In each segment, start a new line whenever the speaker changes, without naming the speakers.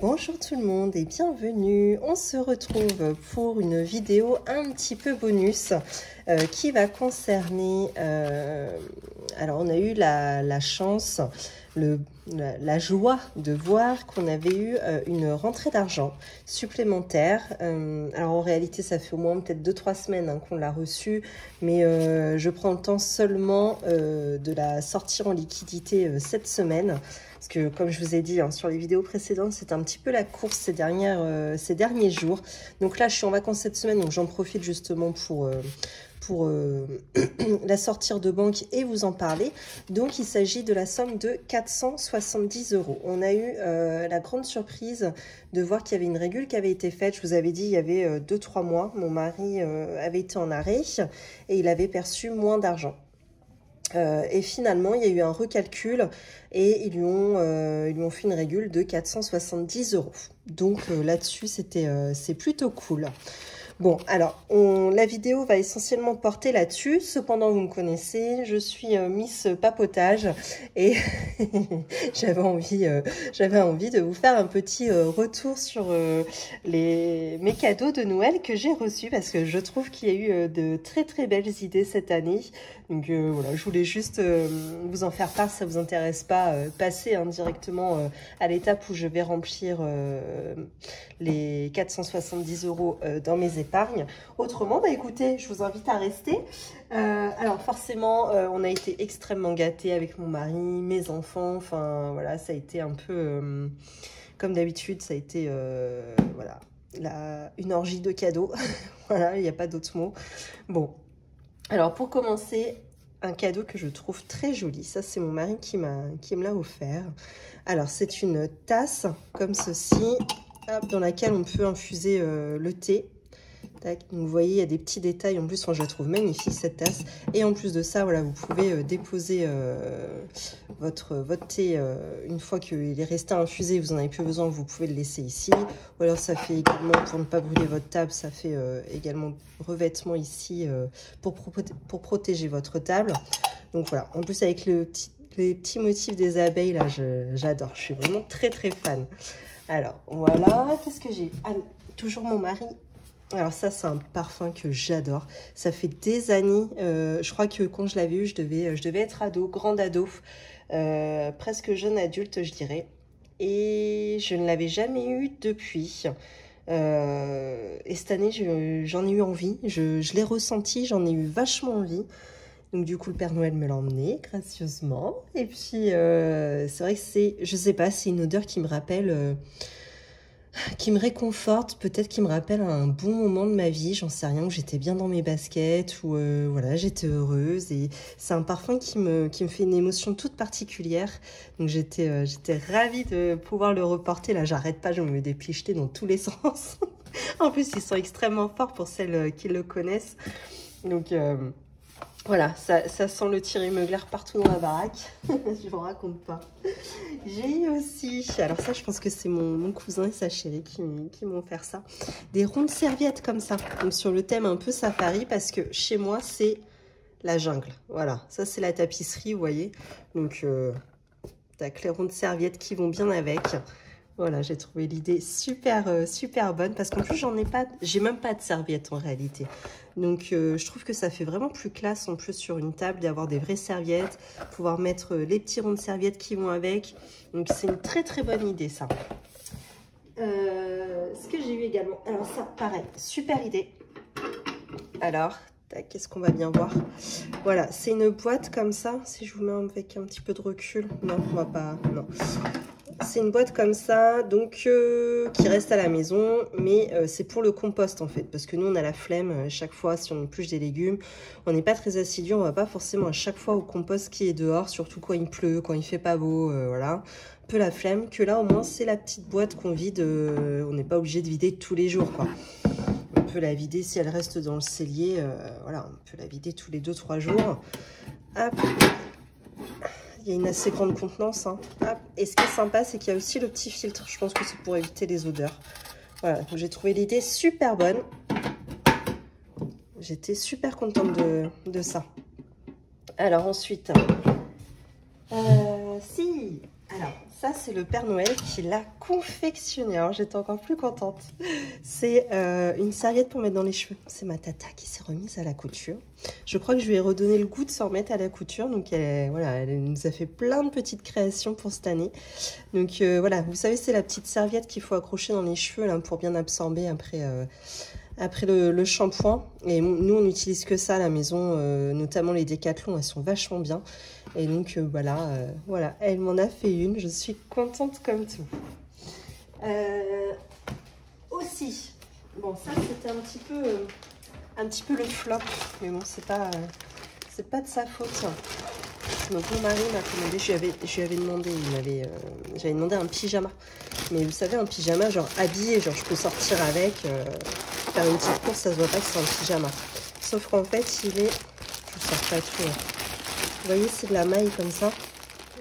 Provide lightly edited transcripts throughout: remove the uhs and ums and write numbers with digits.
Bonjour tout le monde et bienvenue. On se retrouve pour une vidéo un petit peu bonus qui va concerner... alors on a eu la chance, la joie de voir qu'on avait eu une rentrée d'argent supplémentaire. Alors en réalité ça fait au moins peut-être 2-3 semaines qu'on l'a reçue, mais je prends le temps seulement de la sortir en liquidité cette semaine. Parce que comme je vous ai dit sur les vidéos précédentes, c'est un petit peu la course ces derniers jours. Donc là, je suis en vacances cette semaine, donc j'en profite justement pour la sortir de banque et vous en parler. Donc il s'agit de la somme de 470 €. On a eu la grande surprise de voir qu'il y avait une régule qui avait été faite. Je vous avais dit, il y avait 2-3 mois, mon mari avait été en arrêt et il avait perçu moins d'argent. Et finalement, il y a eu un recalcul et ils lui ont fait une régule de 470 €. Donc là-dessus, c'est plutôt cool. Bon, alors, la vidéo va essentiellement porter là-dessus. Cependant, vous me connaissez, je suis Miss Papotage et j'avais envie de vous faire un petit retour sur mes cadeaux de Noël que j'ai reçus parce que je trouve qu'il y a eu de très très belles idées cette année. Donc voilà, je voulais juste vous en faire part, si ça vous intéresse pas, passer directement à l'étape où je vais remplir les 470 € dans mes épargnes. Autrement, bah écoutez, je vous invite à rester. Alors forcément, on a été extrêmement gâtés avec mon mari, mes enfants, enfin voilà, ça a été un peu, comme d'habitude, ça a été, voilà, une orgie de cadeaux. Voilà, il n'y a pas d'autre mot. Bon. Alors pour commencer, un cadeau que je trouve très joli, ça c'est mon mari qui me l'a offert. Alors c'est une tasse comme ceci, hop, dans laquelle on peut infuser le thé. Tac. Donc, vous voyez, il y a des petits détails en plus, moi je la trouve magnifique cette tasse. Et en plus de ça, voilà, vous pouvez déposer votre thé une fois qu'il est resté infusé, vous n'en avez plus besoin, vous pouvez le laisser ici. Ou alors ça fait également, pour ne pas brûler votre table, ça fait également revêtement ici pour protéger votre table. Donc voilà, en plus avec les petits motifs des abeilles, là, j'adore, je suis vraiment très très fan. Alors voilà, qu'est-ce que j'ai? Ah, toujours mon mari. Alors ça, c'est un parfum que j'adore. Ça fait des années, je crois que quand je l'avais eu, je devais être ado, grande ado, presque jeune adulte, je dirais. Et je ne l'avais jamais eu depuis. Et cette année, j'en ai eu envie. Je l'ai ressenti, j'en ai eu vachement envie. Donc du coup, le Père Noël me l'a emmené gracieusement. Et puis, c'est vrai que je sais pas, c'est une odeur qui me rappelle... qui me réconforte, peut-être qui me rappelle un bon moment de ma vie, j'en sais rien, où j'étais bien dans mes baskets, où voilà, j'étais heureuse. Et c'est un parfum qui me fait une émotion toute particulière. Donc j'étais ravie de pouvoir le reporter. Là, j'arrête pas, je me déplie jeter dans tous les sens. En plus, ils sont extrêmement forts pour celles qui le connaissent. Donc... voilà, ça sent le Thierry Mugler partout dans la baraque. Je vous raconte pas. J'ai aussi, alors ça je pense que c'est mon cousin et sa chérie qui m'ont offert ça. Des rondes serviettes comme ça. Donc sur le thème un peu safari parce que chez moi c'est la jungle. Voilà, ça c'est la tapisserie, vous voyez. Donc tac, les rondes serviettes qui vont bien avec. Voilà, j'ai trouvé l'idée super, super bonne parce qu'en plus, j'ai même pas de serviettes en réalité. Donc, je trouve que ça fait vraiment plus classe en plus sur une table d'avoir des vraies serviettes, pouvoir mettre les petits ronds de serviettes qui vont avec. Donc, c'est une très, très bonne idée ça. Ce que j'ai eu également, alors ça, pareil, super idée. Alors, qu'est-ce qu'on va bien voir? Voilà, c'est une boîte comme ça. Si je vous mets avec un petit peu de recul, non, on va pas, non. C'est une boîte comme ça, donc qui reste à la maison, mais c'est pour le compost en fait, parce que nous on a la flemme chaque fois si on épluche des légumes, on n'est pas très assidu, on va pas forcément à chaque fois au compost qui est dehors, surtout quand il pleut, quand il fait pas beau, voilà, un peu la flemme. Que là au moins c'est la petite boîte qu'on vide, on n'est pas obligé de vider tous les jours quoi. On peut la vider si elle reste dans le cellier, voilà, on peut la vider tous les 2-3 jours. Hop. Il y a une assez grande contenance. Hein. Et ce qui est sympa, c'est qu'il y a aussi le petit filtre. Je pense que c'est pour éviter les odeurs. Voilà, donc j'ai trouvé l'idée super bonne. J'étais super contente de ça. Alors ensuite, si, Alors, ça, c'est le Père Noël qui l'a confectionné. Alors, j'étais encore plus contente. C'est une serviette pour mettre dans les cheveux. C'est ma tata qui s'est remise à la couture. Je crois que je lui ai redonné le goût de s'en remettre à la couture. Donc, voilà, elle nous a fait plein de petites créations pour cette année. Donc, voilà, vous savez, c'est la petite serviette qu'il faut accrocher dans les cheveux là, pour bien absorber après le shampoing. Et nous, on n'utilise que ça à la maison, notamment les Décathlon, elles sont vachement bien. Et donc, voilà, elle m'en a fait une. Je suis contente comme tout. Aussi, bon, ça, c'était un petit peu le flop. Mais bon, c'est pas de sa faute. Donc, mon mari m'a commandé, je lui avais demandé, j'avais demandé un pyjama. Mais vous savez, un pyjama, genre habillé, genre je peux sortir avec, faire une petite course, ça se voit pas que c'est un pyjama. Sauf qu'en fait, je vous sors pas tout. Vous voyez, c'est de la maille comme ça.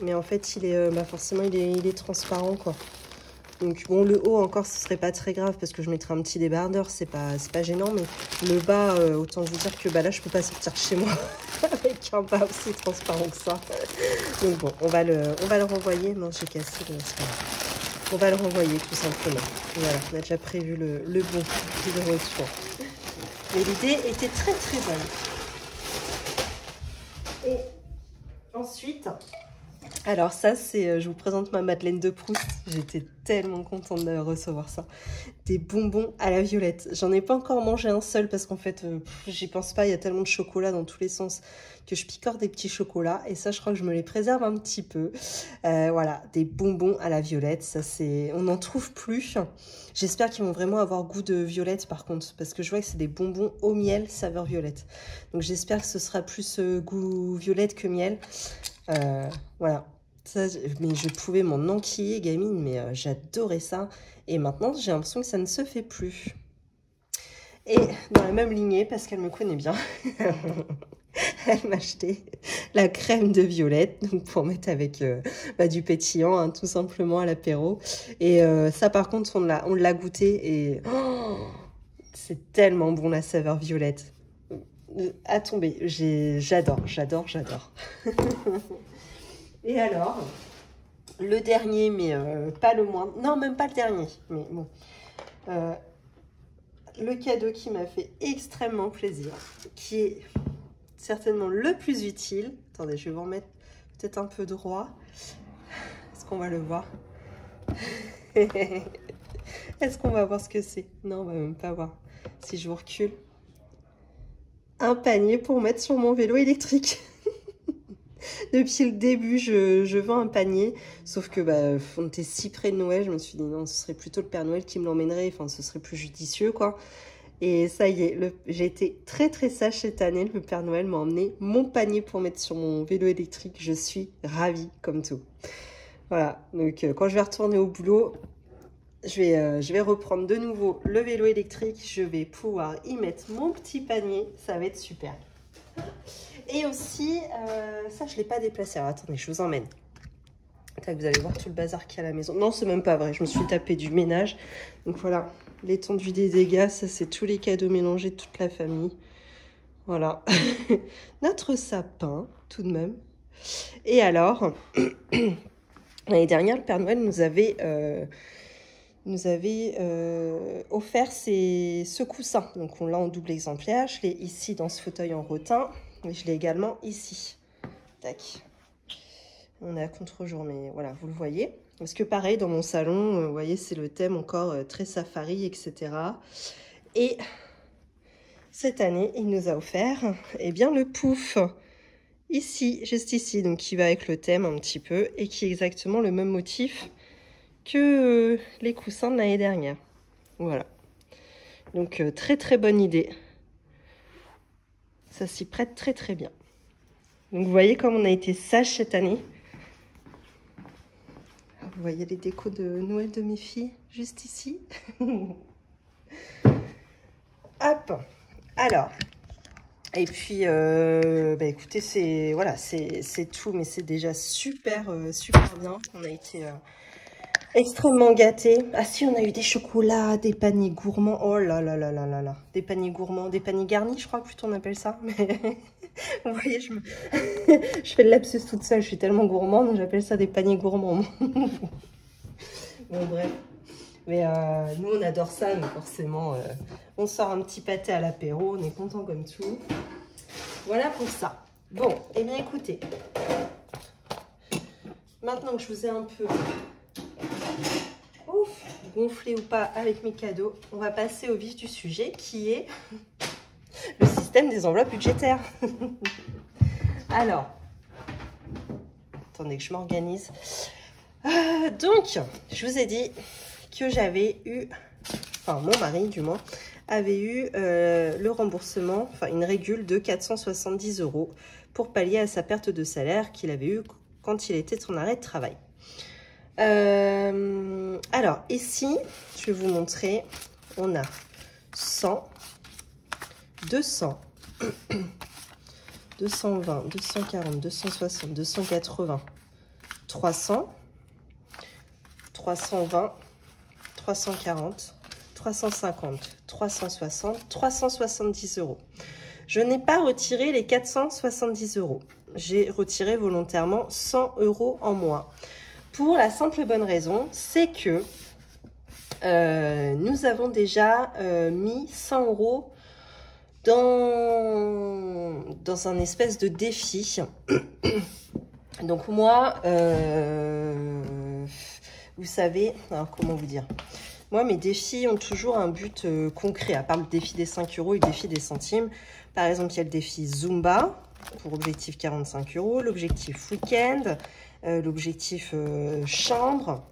Mais en fait, forcément, il est transparent, quoi. Donc, bon, le haut, encore, ce serait pas très grave parce que je mettrais un petit débardeur. C'est pas gênant. Mais le bas, autant vous dire que là, je peux pas sortir de chez moi avec un bas aussi transparent que ça. Donc, bon, on va le renvoyer. Non, j'ai cassé, c'est pas grave. On va le renvoyer, tout simplement. Voilà, on a déjà prévu le bon prix de retour. Mais l'idée était très, très bonne. Et ensuite, alors ça c'est, je vous présente ma Madeleine de Proust. J'étais tellement contente de recevoir ça. Des bonbons à la violette. J'en ai pas encore mangé un seul parce qu'en fait, j'y pense pas. Il y a tellement de chocolat dans tous les sens que je picore des petits chocolats. Et ça, je crois que je me les préserve un petit peu. Voilà, des bonbons à la violette. Ça c'est, on n'en trouve plus. J'espère qu'ils vont vraiment avoir goût de violette par contre, parce que je vois que c'est des bonbons au miel saveur violette. Donc j'espère que ce sera plus goût violette que miel. Voilà. Ça, mais je pouvais m'en enquiller, gamine, mais j'adorais ça. Et maintenant, j'ai l'impression que ça ne se fait plus. Et dans la même lignée, parce qu'elle me connaît bien, elle m'a acheté la crème de violette, donc pour mettre avec du pétillant, hein, tout simplement à l'apéro. Et ça, par contre, on l'a goûté et c'est tellement bon la saveur violette. À tomber, j'adore. Et alors, le dernier, mais pas le moindre, non, même pas le dernier, mais bon, le cadeau qui m'a fait extrêmement plaisir, qui est certainement le plus utile. Attendez, je vais vous remettre peut-être un peu droit. Est-ce qu'on va le voir? Est-ce qu'on va voir ce que c'est? Non, on va même pas voir. Si je vous recule. Un panier pour mettre sur mon vélo électrique. Depuis le début, je veux un panier. Sauf que on était si près de Noël, je me suis dit non, ce serait plutôt le Père Noël qui me l'emmènerait. Enfin, ce serait plus judicieux, quoi. Et ça y est, j'ai été très très sage cette année. Le Père Noël m'a emmené mon panier pour mettre sur mon vélo électrique. Je suis ravie comme tout. Voilà, donc quand je vais retourner au boulot, je vais reprendre de nouveau le vélo électrique. Je vais pouvoir y mettre mon petit panier. Ça va être super. Et aussi, ça je ne l'ai pas déplacé. Alors attendez, je vous emmène. Là, vous allez voir tout le bazar qu'il y a à la maison. Non, c'est même pas vrai. Je me suis tapé du ménage. Donc voilà, l'étendue des dégâts. Ça, c'est tous les cadeaux mélangés de toute la famille. Voilà. Notre sapin, tout de même. Et alors, l'année dernière, le Père Noël nous avait offert ce coussin. Donc on l'a en double exemplaire. Je l'ai ici dans ce fauteuil en rotin. Et je l'ai également ici. Tac. On est à contre-jour, mais voilà, vous le voyez. Parce que pareil, dans mon salon, vous voyez, c'est le thème encore très safari, etc. Et cette année, il nous a offert, eh bien, le pouf. Ici, juste ici, donc qui va avec le thème un petit peu. Et qui est exactement le même motif que les coussins de l'année dernière. Voilà. Donc, très très bonne idée. Ça s'y prête très très bien. Donc, vous voyez comme on a été sage cette année. Vous voyez les décos de Noël de mes filles, juste ici. Hop. Alors. Et puis, écoutez, c'est tout, mais c'est déjà super, super bien. Extrêmement gâtée. Ah si, on a eu des chocolats, des paniers gourmands. Oh là là là là là là. Des paniers gourmands, des paniers garnis, je crois plutôt on appelle ça. Mais vous voyez, je fais le lapsus toute seule. Je suis tellement gourmande, j'appelle ça des paniers gourmands. Bon bref. Mais nous, on adore ça, donc forcément, on sort un petit pâté à l'apéro, on est content comme tout. Voilà pour ça. Bon, et bien écoutez, maintenant que je vous ai un peu gonflé ou pas avec mes cadeaux, on va passer au vif du sujet qui est le système des enveloppes budgétaires. Alors, attendez que je m'organise. Donc, je vous ai dit que j'avais eu, enfin mon mari du moins, avait eu le remboursement, enfin une régule de 470 € pour pallier à sa perte de salaire qu'il avait eu quand il était en arrêt de travail. Alors ici, je vais vous montrer, on a 100, 200, 220, 240, 260, 280, 300, 320, 340, 350, 360, 370 €. Je n'ai pas retiré les 470 €. J'ai retiré volontairement 100 € en moins. Pour la simple bonne raison, c'est que nous avons déjà mis 100 € dans un espèce de défi. Donc moi, vous savez, alors comment vous dire, moi mes défis ont toujours un but concret, à part le défi des 5 € et le défi des centimes. Par exemple, il y a le défi Zumba pour objectif 45 €, l'objectif week-end, l'objectif chambre.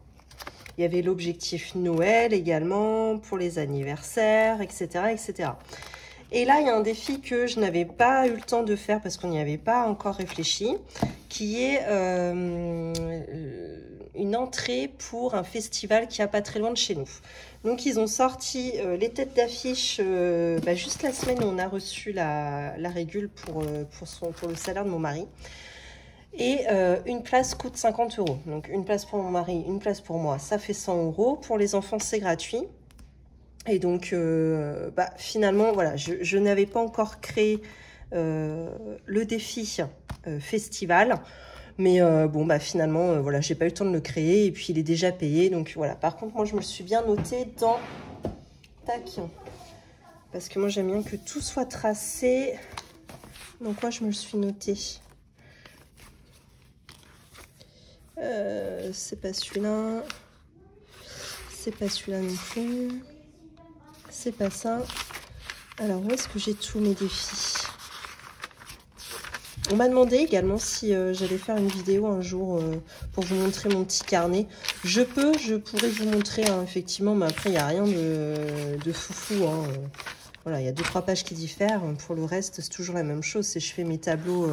Il y avait l'objectif Noël également pour les anniversaires, etc., etc. Et là, il y a un défi que je n'avais pas eu le temps de faire parce qu'on n'y avait pas encore réfléchi, qui est une entrée pour un festival qui n'est pas très loin de chez nous. Donc, ils ont sorti les têtes d'affiche juste la semaine où on a reçu la régule pour le salaire de mon mari. Et une place coûte 50 €. Donc, une place pour mon mari, une place pour moi, ça fait 100 €. Pour les enfants, c'est gratuit. Et donc, finalement, voilà, je n'avais pas encore créé le défi festival. Mais finalement, voilà, j'ai pas eu le temps de le créer. Et puis, il est déjà payé. Donc, voilà. Par contre, moi, je me suis bien notée dans... Tac. Parce que moi, j'aime bien que tout soit tracé. Donc, moi, je me le suis notée. C'est pas celui-là. C'est pas celui-là non plus. C'est pas ça. Alors, où est-ce que j'ai tous mes défis? On m'a demandé également si j'allais faire une vidéo un jour pour vous montrer mon petit carnet. Je pourrais vous montrer, hein, effectivement, mais après, il n'y a rien de foufou. Hein. Voilà, il y a 2-3 pages qui diffèrent. Pour le reste, c'est toujours la même chose. C'est je fais mes tableaux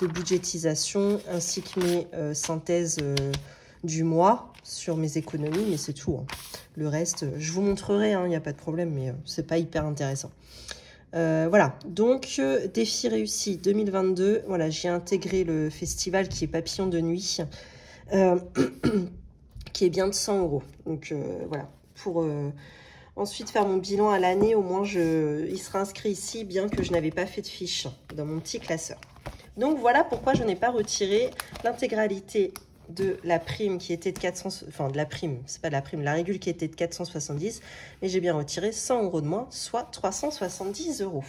de budgétisation ainsi que mes synthèses du mois sur mes économies, mais c'est tout. Hein. Le reste, je vous montrerai, il n'y a pas de problème, mais c'est pas hyper intéressant. Voilà, donc défi réussi 2022. Voilà, j'ai intégré le festival qui est Papillon de nuit, qui est bien de 100 €. Donc voilà, pour ensuite faire mon bilan à l'année, au moins il sera inscrit ici, bien que je n'avais pas fait de fiche dans mon petit classeur. Donc voilà pourquoi je n'ai pas retiré l'intégralité de la prime qui était de 400, enfin de la prime, c'est pas de la prime, la régule qui était de 470, mais j'ai bien retiré 100 € de moins, soit 370 €.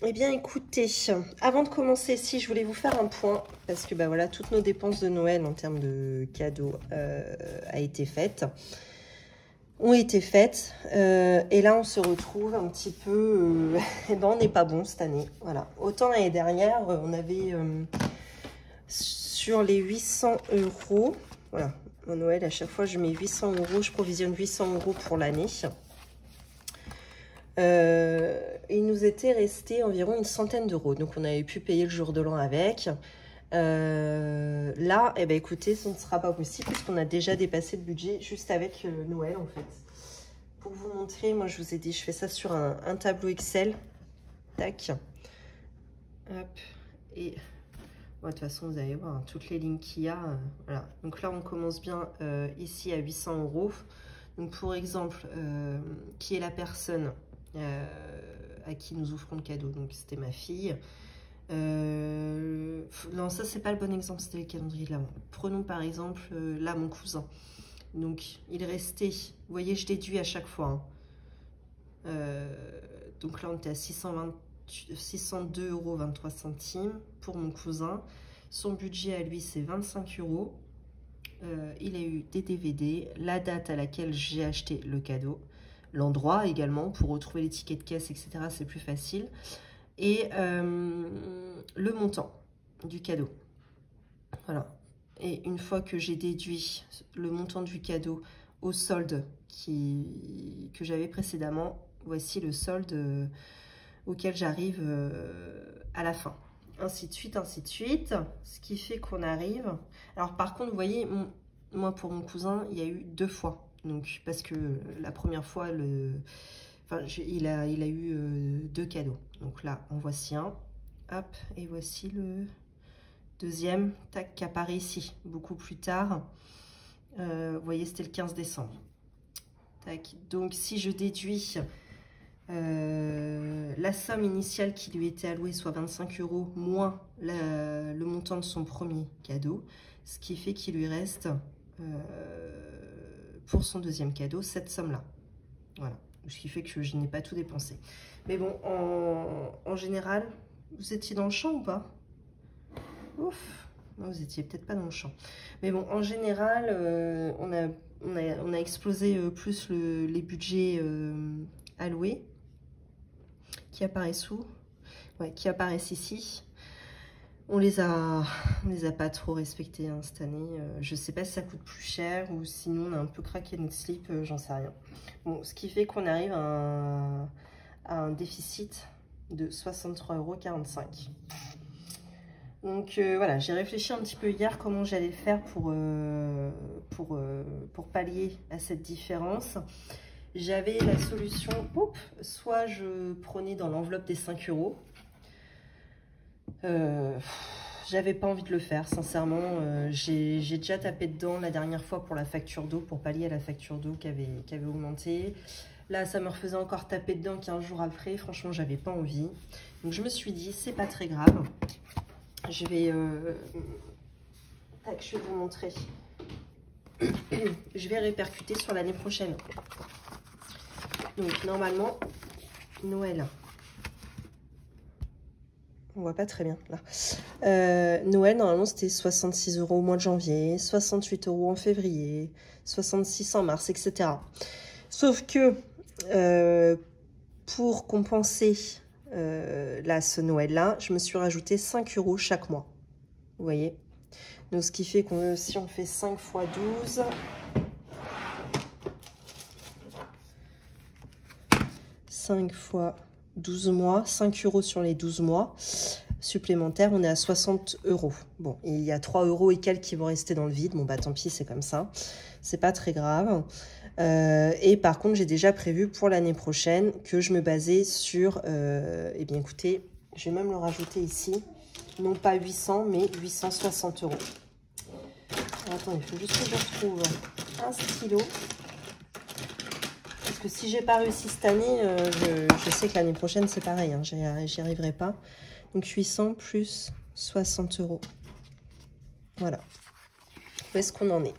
Eh bien écoutez, avant de commencer, si je voulais vous faire un point, parce que voilà, toutes nos dépenses de Noël en termes de cadeaux ont été faites, et là on se retrouve un petit peu, on n'est pas bon cette année, voilà. Autant l'année dernière, on avait sur les 800 €, voilà, au Noël à chaque fois je mets 800 €, je provisionne 800 € pour l'année. Il nous était resté environ une centaine d'euros, donc on avait pu payer le jour de l'an avec. Là, écoutez, ce ne sera pas possible puisqu'on a déjà dépassé le budget juste avec Noël en fait. Pour vous montrer, moi je vous ai dit, je fais ça sur un tableau Excel. Tac. Hop. Et de toute façon, vous allez voir, hein, toutes les lignes qu'il y a. Voilà. Donc là, on commence bien ici à 800 €. Donc pour exemple, qui est la personne à qui nous offrons le cadeau? Donc c'était ma fille. Non, ça c'est pas le bon exemple, c'était le calendrier de l'avant. Prenons par exemple là mon cousin. Donc il restait, vous voyez, je déduis à chaque fois. Hein. Donc là on était à 602,23 € pour mon cousin. Son budget à lui c'est 25 €. Il a eu des DVD, la date à laquelle j'ai acheté le cadeau, l'endroit également, pour retrouver les tickets de caisse, etc. C'est plus facile. Et le montant du cadeau. Voilà. Et une fois que j'ai déduit le montant du cadeau au solde que j'avais précédemment, voici le solde auquel j'arrive à la fin. Ainsi de suite, ainsi de suite. Ce qui fait qu'on arrive... Alors par contre, vous voyez, moi pour mon cousin, il y a eu 2 fois. Donc, parce que la première fois, il a eu 2 cadeaux. Donc là, en voici un. Hop, et voici le deuxième, tac, qui apparaît ici, beaucoup plus tard. Vous voyez, c'était le 15 décembre. Tac. Donc si je déduis... la somme initiale qui lui était allouée, soit 25 € moins le montant de son premier cadeau, ce qui fait qu'il lui reste pour son deuxième cadeau cette somme là. Voilà, ce qui fait que je n'ai pas tout dépensé. Mais bon, en général, vous étiez dans le champ ou pas? Ouf, non, vous étiez peut-être pas dans le champ. Mais bon, en général, on a explosé plus les budgets alloués qui apparaissent où? Ouais, qui apparaissent ici. On les a pas trop respectés hein, cette année. Je sais pas si ça coûte plus cher ou sinon on a un peu craqué notre slip, j'en sais rien. Bon, ce qui fait qu'on arrive à un déficit de 63,45 €. Donc voilà, j'ai réfléchi un petit peu hier comment j'allais faire pour pallier à cette différence. J'avais la solution, soit je prenais dans l'enveloppe des 5 €. J'avais pas envie de le faire, sincèrement. J'ai déjà tapé dedans la dernière fois pour la facture d'eau, pour pallier à la facture d'eau qui avait augmenté. Là, ça me refaisait encore taper dedans 15 jours après. Franchement, j'avais pas envie. Donc, je me suis dit, c'est pas très grave. Je vais vous montrer. Je vais répercuter sur l'année prochaine. Donc, normalement, Noël. On voit pas très bien, là. Noël, normalement, c'était 66 € au mois de janvier, 68 € en février, 66 en mars, etc. Sauf que, pour compenser ce Noël-là, je me suis rajouté 5 € chaque mois. Vous voyez? Donc, ce qui fait que si on fait 5 fois 12... 5 fois 12 mois, 5 € sur les 12 mois supplémentaires, on est à 60 €. Bon, il y a 3 € et quelques qui vont rester dans le vide. Bon, bah tant pis, c'est comme ça. C'est pas très grave. Et par contre, j'ai déjà prévu pour l'année prochaine que je me basais sur... eh bien, écoutez, je vais même le rajouter ici. Non pas 800, mais 860 €. Attendez, il faut juste que je retrouve un stylo. Parce que si j'ai pas réussi cette année, je sais que l'année prochaine, c'est pareil. Hein, j'y arriverai pas. Donc, 800 plus 60 €. Voilà. Où est-ce qu'on en est?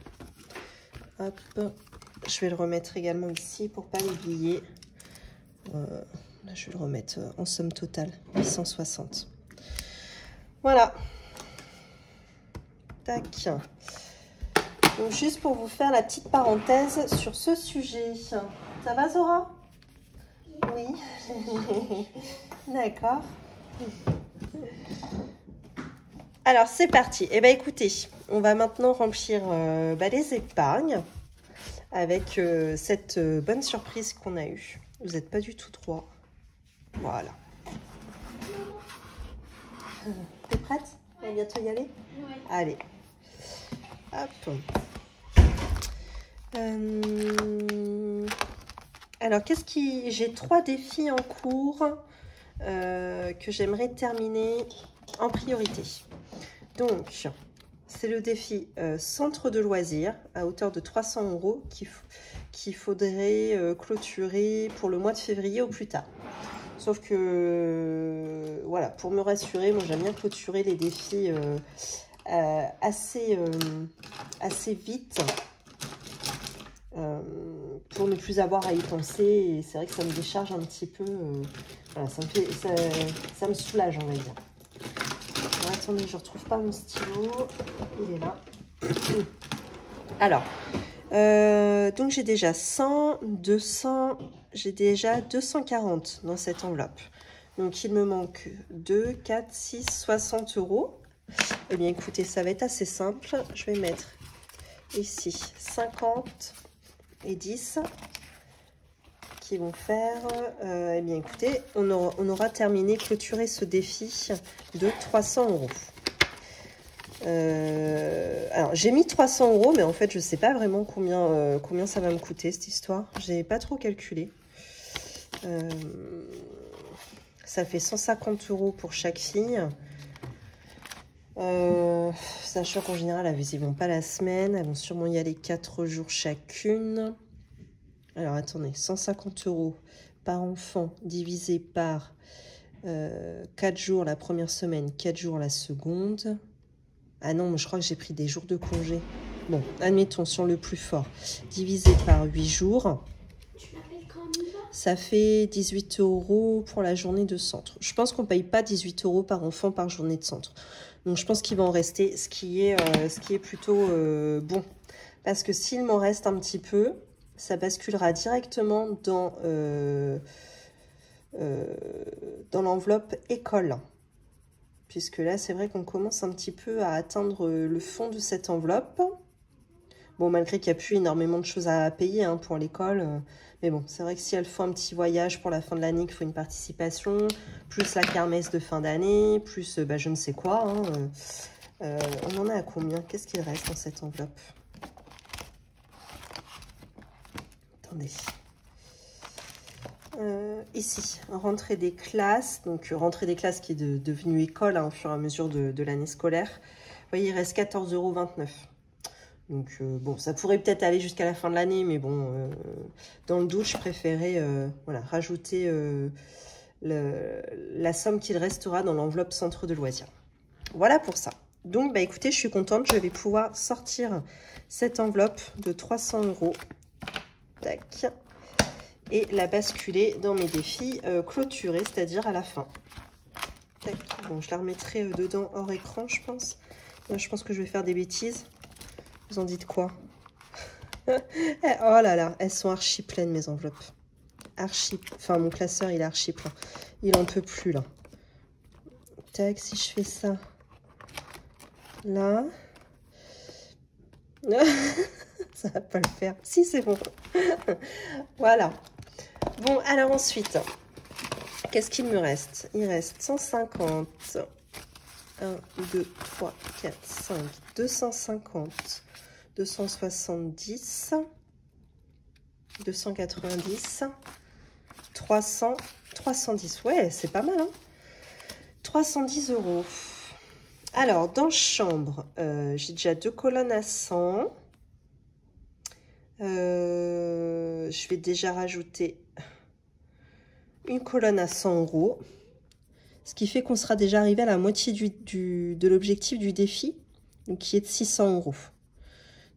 Hop. Je vais le remettre également ici pour pas l'oublier. Là, je vais le remettre en somme totale. 860. Voilà. Tac. Donc, juste pour vous faire la petite parenthèse sur ce sujet. Ça va, Zora? Oui. D'accord. Alors, c'est parti. Eh bien, écoutez, on va maintenant remplir les épargnes avec cette bonne surprise qu'on a eue. Vous n'êtes pas du tout droit. Voilà. T'es prête? On va bientôt y aller? Oui. Allez. Hop. Alors, j'ai 3 défis en cours que j'aimerais terminer en priorité. Donc, c'est le défi centre de loisirs à hauteur de 300 € qu'il faudrait clôturer pour le mois de février au plus tard. Sauf que, voilà, pour me rassurer, moi j'aime bien clôturer les défis assez vite pour ne plus avoir à y penser. Et c'est vrai que ça me décharge un petit peu. Voilà, ça me soulage, on va dire. Alors, attendez, je ne retrouve pas mon stylo. Il est là. Alors, donc j'ai déjà 100, 200, j'ai déjà 240 dans cette enveloppe. Donc il me manque 2, 4, 6, 60 €. Eh bien écoutez, ça va être assez simple. Je vais mettre ici 50 et 10 qui vont faire, eh bien écoutez, on aura terminé, clôturé ce défi de 300 €. Alors j'ai mis 300 €, mais en fait je sais pas vraiment combien ça va me coûter cette histoire. J'ai pas trop calculé. Ça fait 150 € pour chaque fille. Sachant qu'en général elles ne vont pas la semaine, elles vont sûrement y aller 4 jours chacune. Alors attendez, 150 € par enfant divisé par 4 jours la première semaine, 4 jours la seconde. Ah non, moi je crois que j'ai pris des jours de congé. Bon, admettons sur le plus fort, divisé par 8 jours. Ça fait 18 € pour la journée de centre. Je pense qu'on ne paye pas 18 € par enfant par journée de centre. Donc je pense qu'il va en rester, ce qui est plutôt bon. Parce que s'il m'en reste un petit peu, ça basculera directement dans l'enveloppe école. Puisque là, c'est vrai qu'on commence un petit peu à atteindre le fond de cette enveloppe. Bon, malgré qu'il n'y a plus énormément de choses à payer hein, pour l'école. Mais bon, c'est vrai que si elles font un petit voyage pour la fin de l'année, qu'il faut une participation, plus la kermesse de fin d'année, plus bah, je ne sais quoi. Hein, on en a à combien? Qu'est-ce qu'il reste dans cette enveloppe? Attendez. Ici, rentrée des classes. Donc, rentrée des classes qui est devenue école hein, au fur et à mesure de l'année scolaire. Vous voyez, il reste 14,29 €. Donc, bon, ça pourrait peut-être aller jusqu'à la fin de l'année, mais bon, dans le doute, je préférais voilà, rajouter la somme qu'il restera dans l'enveloppe centre de loisirs. Voilà pour ça. Donc, bah, écoutez, je suis contente, je vais pouvoir sortir cette enveloppe de 300 €. Tac. Et la basculer dans mes défis clôturés, c'est-à-dire à la fin. Tac. Bon, je la remettrai dedans hors écran, je pense. Là, je pense que je vais faire des bêtises. Vous en dites quoi? Oh là là, elles sont archi pleines mes enveloppes. Archi, enfin mon classeur il est archi plein. Il en peut plus là. Tac, si je fais ça là, ça va pas le faire. Si c'est bon. Voilà. Bon alors ensuite, qu'est-ce qu'il me reste? Il reste 150. 1, 2, 3, 4, 5, 250. 270, 290, 300, 310. Ouais, c'est pas mal, hein? 310 €. Alors, dans chambre, j'ai déjà 2 colonnes à 100. Je vais déjà rajouter une colonne à 100 €. Ce qui fait qu'on sera déjà arrivé à la moitié de l'objectif du défi, donc qui est de 600 €.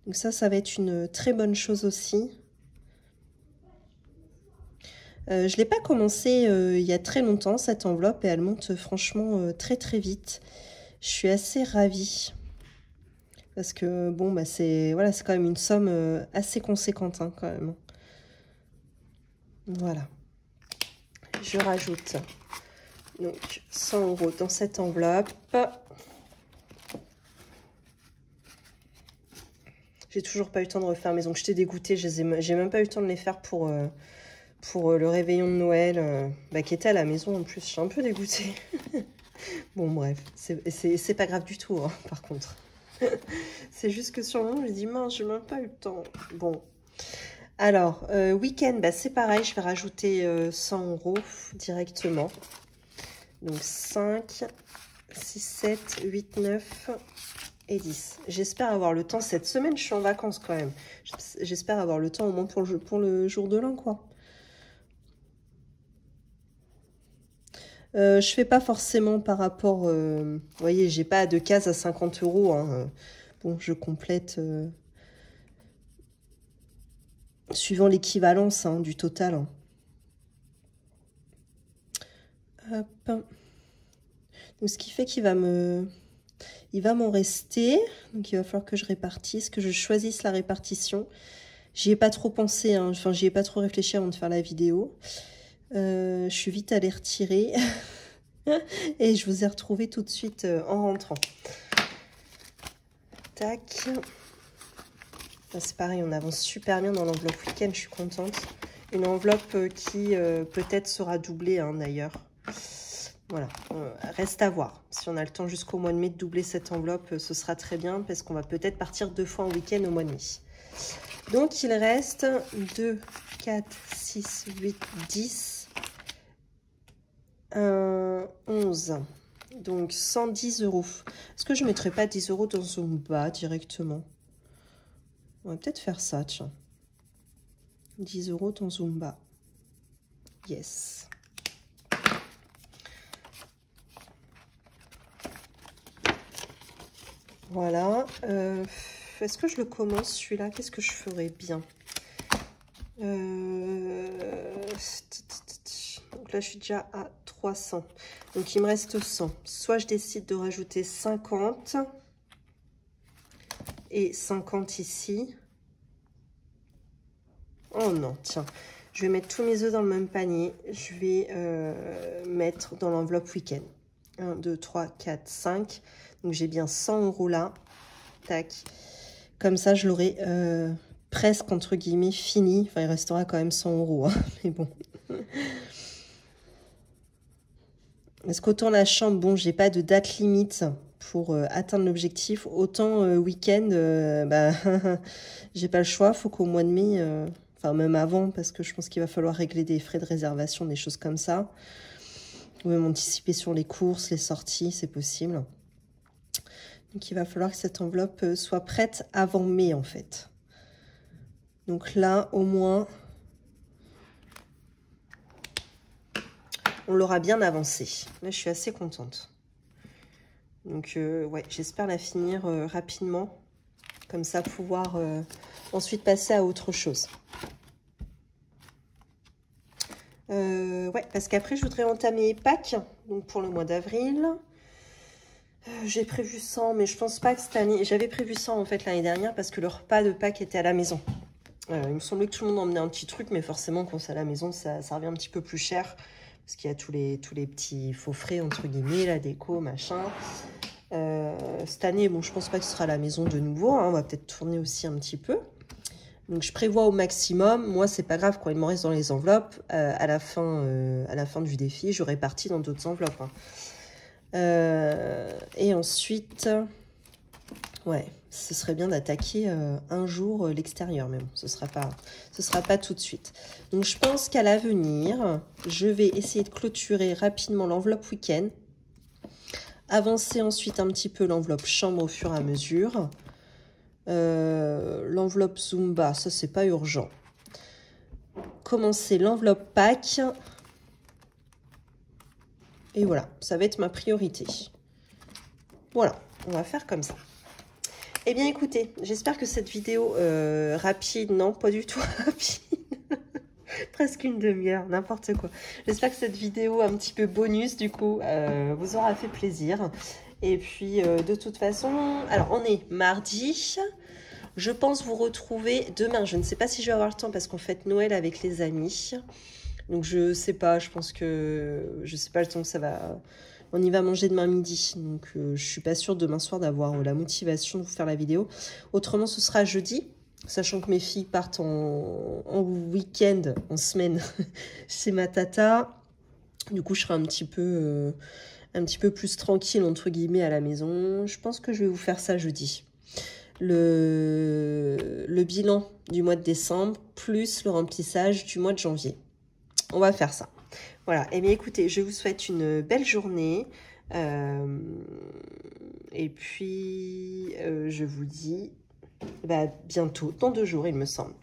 Donc ça va être une très bonne chose aussi. Je ne l'ai pas commencé il y a très longtemps, cette enveloppe, et elle monte franchement très très vite. Je suis assez ravie. Parce que bon, bah c'est voilà, c'est quand même une somme assez conséquente hein, quand même. Voilà. Je rajoute donc 100 € dans cette enveloppe. J'ai toujours pas eu le temps de refaire mes ongles. J'étais dégoûtée. J'ai même pas eu le temps de les faire pour le réveillon de Noël, bah, qui était à la maison en plus. Je suis un peu dégoûtée. Bon, bref. C'est pas grave du tout, hein, par contre. C'est juste que sur le moment, je me dis, mince, j'ai même pas eu le temps. Bon. Alors, week-end, bah, c'est pareil. Je vais rajouter 100 € directement. Donc, 5, 6, 7, 8, 9 et 10. J'espère avoir le temps. Cette semaine, je suis en vacances quand même. J'espère avoir le temps au moins pour le jour de l'an, quoi. Je fais pas forcément par rapport... vous voyez, j'ai pas de case à 50 €. Hein. Bon, je complète suivant l'équivalence hein, du total. Hein. Hop. Donc, ce qui fait qu'il va il va m'en rester. Donc, il va falloir que je répartisse, que je choisisse la répartition. J'y ai pas trop pensé, hein. Enfin, j'y ai pas trop réfléchi avant de faire la vidéo. Je suis vite allée retirer. Et je vous ai retrouvé tout de suite en rentrant. Tac. C'est pareil, on avance super bien dans l'enveloppe week-end, je suis contente. Une enveloppe qui peut-être sera doublée hein, d'ailleurs. Voilà, reste à voir. Si on a le temps jusqu'au mois de mai de doubler cette enveloppe, ce sera très bien parce qu'on va peut-être partir 2 fois en week-end au mois de mai. Donc il reste 2, 4, 6, 8, 10, 11. Donc 110 €. Est-ce que je ne mettrais pas 10 € dans Zumba directement? On va peut-être faire ça, tiens. 10 € dans Zumba. Yes. Voilà. Est-ce que je le commence celui-là? Qu'est-ce que je ferais bien? Donc là, je suis déjà à 300. Donc, il me reste 100. Soit je décide de rajouter 50 et 50 ici. Oh non, tiens. Je vais mettre tous mes œufs dans le même panier. Je vais mettre dans l'enveloppe week-end. 1, 2, 3, 4, 5. Donc, j'ai bien 100 € là. Tac. Comme ça, je l'aurai presque, entre guillemets, fini. Enfin, il restera quand même 100 €. Hein, mais bon. Est-ce qu'autant la chambre, bon, j'ai pas de date limite pour atteindre l'objectif. Autant week-end, bah, j'ai pas le choix. Faut qu'au mois de mai, enfin même avant, parce que je pense qu'il va falloir régler des frais de réservation, des choses comme ça. Ou même anticiper sur les courses, les sorties, c'est possible. Donc il va falloir que cette enveloppe soit prête avant mai en fait. Donc là, au moins, on l'aura bien avancé. Là, je suis assez contente. Donc, ouais, j'espère la finir rapidement. Comme ça, pouvoir ensuite passer à autre chose. Ouais, parce qu'après, je voudrais entamer Pâques. Donc, pour le mois d'avril. J'ai prévu 100, mais je pense pas que cette année... J'avais prévu 100, en fait, l'année dernière, parce que le repas de Pâques était à la maison. Il me semblait que tout le monde emmenait un petit truc, mais forcément, quand c'est à la maison, ça revient un petit peu plus cher. Parce qu'il y a tous les petits faux frais, entre guillemets, la déco, machin. Cette année, bon, je pense pas que ce sera à la maison de nouveau. Hein, on va peut-être tourner aussi un petit peu. Donc, je prévois au maximum. Moi, c'est pas grave, quoi. Il m'en reste dans les enveloppes. À la fin du défi, je répartis dans d'autres enveloppes. Hein. Et ensuite, ouais, ce serait bien d'attaquer un jour l'extérieur, mais bon, ce sera pas tout de suite. Donc, je pense qu'à l'avenir, je vais essayer de clôturer rapidement l'enveloppe week-end. Avancer ensuite un petit peu l'enveloppe chambre au fur et à mesure. L'enveloppe Zumba, ça, c'est pas urgent. Commencer l'enveloppe Pâques. Et voilà, ça va être ma priorité. Voilà, on va faire comme ça. Eh bien, écoutez, j'espère que cette vidéo rapide, non, pas du tout rapide, presque une demi-heure, n'importe quoi. J'espère que cette vidéo un petit peu bonus, du coup, vous aura fait plaisir. Et puis, de toute façon, alors, on est mardi. Je pense vous retrouver demain. Je ne sais pas si je vais avoir le temps parce qu'on fête Noël avec les amis. Donc, je sais pas, je pense que... Je sais pas le temps que ça va... On y va manger demain midi, donc je suis pas sûre demain soir d'avoir la motivation de vous faire la vidéo. Autrement, ce sera jeudi, sachant que mes filles partent en week-end, en semaine, chez ma tata. Du coup, je serai un petit peu plus tranquille, entre guillemets, à la maison. Je pense que je vais vous faire ça jeudi. Le bilan du mois de décembre, plus le remplissage du mois de janvier. On va faire ça. Voilà, et bien écoutez, je vous souhaite une belle journée. Et puis, je vous dis bientôt, dans 2 jours, il me semble.